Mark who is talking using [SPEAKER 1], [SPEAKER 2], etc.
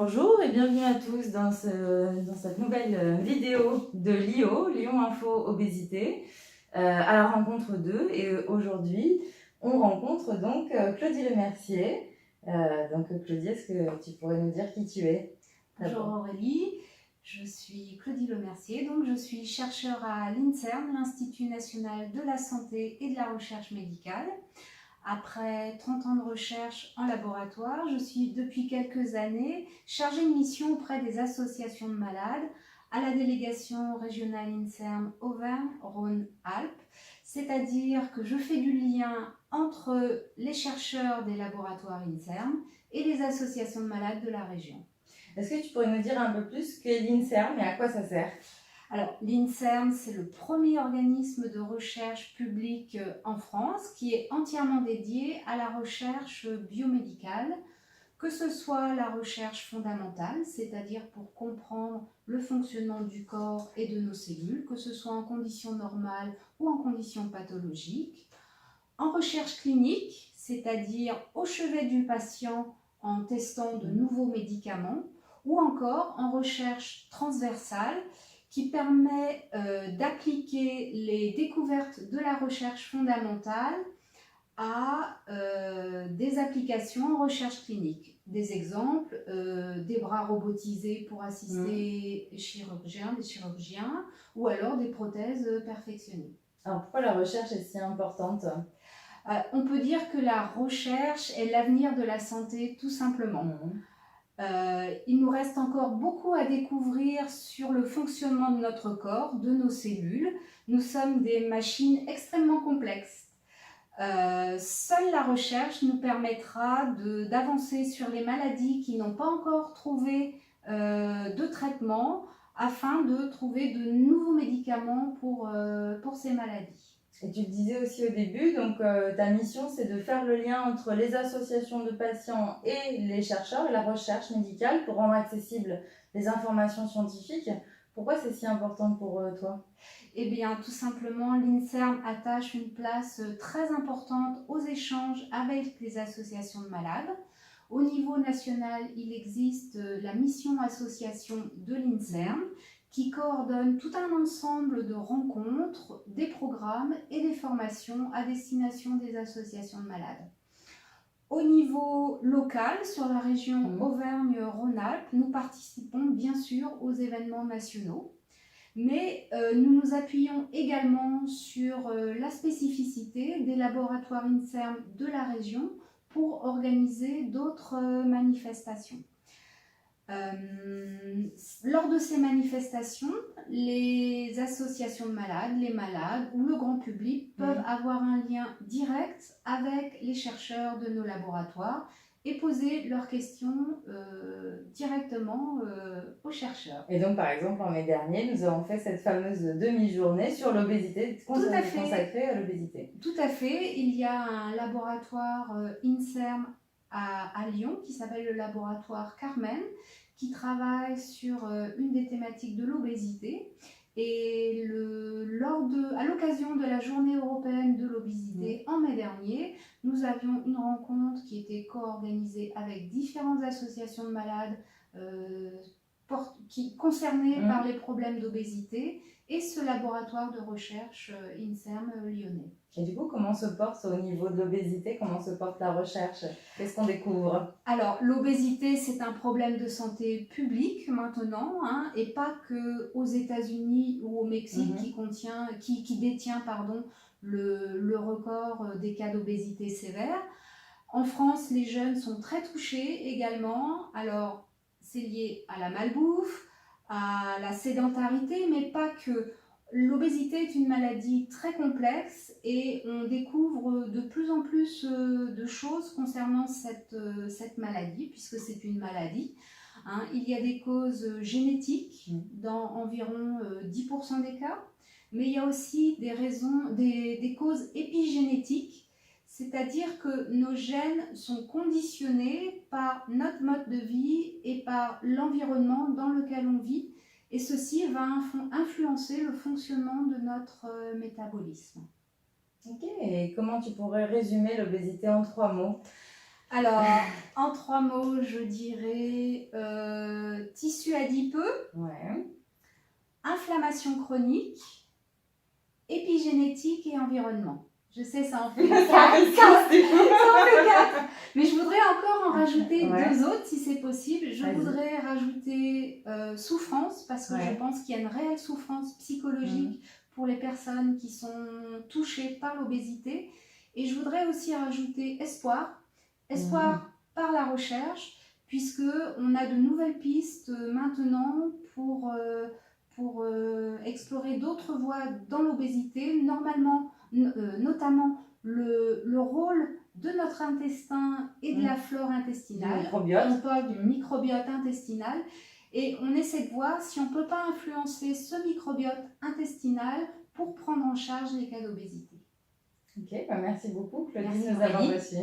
[SPEAKER 1] Bonjour et bienvenue à tous dans cette nouvelle vidéo de LIO, Lyon Info Obésité, à la rencontre d'eux. Et aujourd'hui, on rencontre donc Claudie Lemercier. Donc Claudie, est-ce que tu pourrais nous dire qui tu es?
[SPEAKER 2] Bonjour Aurélie, je suis Claudie Lemercier, donc je suis chercheure à l'INSERM, l'Institut National de la Santé et de la Recherche Médicale. Après 30 ans de recherche en laboratoire, je suis depuis quelques années chargée de mission auprès des associations de malades à la délégation régionale INSERM Auvergne-Rhône-Alpes, c'est-à-dire que je fais du lien entre les chercheurs des laboratoires INSERM et les associations de malades de la région.
[SPEAKER 1] Est-ce que tu pourrais nous dire un peu plus ce qu'est l'INSERM et à quoi ça sert?
[SPEAKER 2] Alors, l'INSERM, c'est le premier organisme de recherche publique en France qui est entièrement dédié à la recherche biomédicale, que ce soit la recherche fondamentale, c'est-à-dire pour comprendre le fonctionnement du corps et de nos cellules, que ce soit en conditions normales ou en conditions pathologiques, en recherche clinique, c'est-à-dire au chevet du patient en testant de nouveaux médicaments, ou encore en recherche transversale qui permet d'appliquer les découvertes de la recherche fondamentale à des applications en recherche clinique. Des exemples, des bras robotisés pour assister des chirurgiens, ou alors des prothèses perfectionnées.
[SPEAKER 1] Alors pourquoi la recherche est si importante?
[SPEAKER 2] On peut dire que la recherche est l'avenir de la santé, tout simplement. Il nous reste encore beaucoup à découvrir sur le fonctionnement de notre corps, de nos cellules. Nous sommes des machines extrêmement complexes. Seule la recherche nous permettra d'avancer sur les maladies qui n'ont pas encore trouvé de traitement, afin de trouver de nouveaux médicaments pour ces maladies.
[SPEAKER 1] Et tu le disais aussi au début, donc ta mission c'est de faire le lien entre les associations de patients et les chercheurs et la recherche médicale pour rendre accessibles les informations scientifiques. Pourquoi c'est si important pour toi?
[SPEAKER 2] Eh bien, tout simplement, l'INSERM attache une place très importante aux échanges avec les associations de malades. Au niveau national, il existe la mission association de l'INSERM qui coordonne tout un ensemble de rencontres, des programmes et des formations à destination des associations de malades. Au niveau local, sur la région Auvergne-Rhône-Alpes, nous participons bien sûr aux événements nationaux, mais nous nous appuyons également sur la spécificité des laboratoires INSERM de la région pour organiser d'autres manifestations. Lors de ces manifestations, les associations de malades, les malades ou le grand public peuvent avoir un lien direct avec les chercheurs de nos laboratoires et poser leurs questions directement aux chercheurs.
[SPEAKER 1] Et donc, par exemple, en mai dernier, nous avons fait cette fameuse demi-journée sur l'obésité, consacrée à l'obésité.
[SPEAKER 2] Tout à fait. Il y a un laboratoire INSERM à Lyon qui s'appelle le laboratoire Carmen, qui travaille sur une des thématiques de l'obésité. Et à l'occasion de la journée européenne de l'obésité en mai dernier, nous avions une rencontre qui était co-organisée avec différentes associations de malades concernées par les problèmes d'obésité et ce laboratoire de recherche INSERM lyonnais.
[SPEAKER 1] Et du coup, comment se porte au niveau de l'obésité, comment se porte la recherche? Qu'est-ce qu'on découvre?
[SPEAKER 2] Alors, l'obésité, c'est un problème de santé publique maintenant, et pas que aux États-Unis ou au Mexique qui détient le record des cas d'obésité sévère. En France, les jeunes sont très touchés également. Alors, c'est lié à la malbouffe, à la sédentarité, mais pas que. L'obésité est une maladie très complexe et on découvre de plus en plus de choses concernant cette maladie, puisque c'est une maladie. Il y a des causes génétiques dans environ 10% des cas, mais il y a aussi des causes épigénétiques, c'est-à-dire que nos gènes sont conditionnés par notre mode de vie et par l'environnement dans lequel on vit. Et ceci va influencer le fonctionnement de notre métabolisme.
[SPEAKER 1] Ok, et comment tu pourrais résumer l'obésité en 3 mots?
[SPEAKER 2] Alors, en 3 mots, je dirais adipeux,
[SPEAKER 1] Ouais.
[SPEAKER 2] inflammation chronique, épigénétique et environnement. Je sais, ça en fait
[SPEAKER 1] Ça
[SPEAKER 2] quatre.
[SPEAKER 1] fait sens, c'est fou.
[SPEAKER 2] Ça en fait quatre. Mais je voudrais encore en rajouter
[SPEAKER 1] Ouais.
[SPEAKER 2] 2 autres si c'est possible. Je
[SPEAKER 1] Vas-y.
[SPEAKER 2] voudrais rajouter souffrance parce que
[SPEAKER 1] Ouais.
[SPEAKER 2] je pense qu'il y a une réelle souffrance psychologique pour les personnes qui sont touchées par l'obésité. Et je voudrais aussi rajouter espoir. Espoir par la recherche, puisque on a de nouvelles pistes maintenant pour explorer d'autres voies dans l'obésité, notamment le rôle de notre intestin et de la flore intestinale.
[SPEAKER 1] Microbiote.
[SPEAKER 2] On parle du microbiote intestinal et on essaie de voir si on ne peut pas influencer ce microbiote intestinal pour prendre en charge les cas d'obésité.
[SPEAKER 1] Ok, bah merci beaucoup Claudine de
[SPEAKER 2] Merci,
[SPEAKER 1] nous avoir
[SPEAKER 2] Aurélie.
[SPEAKER 1] reçus.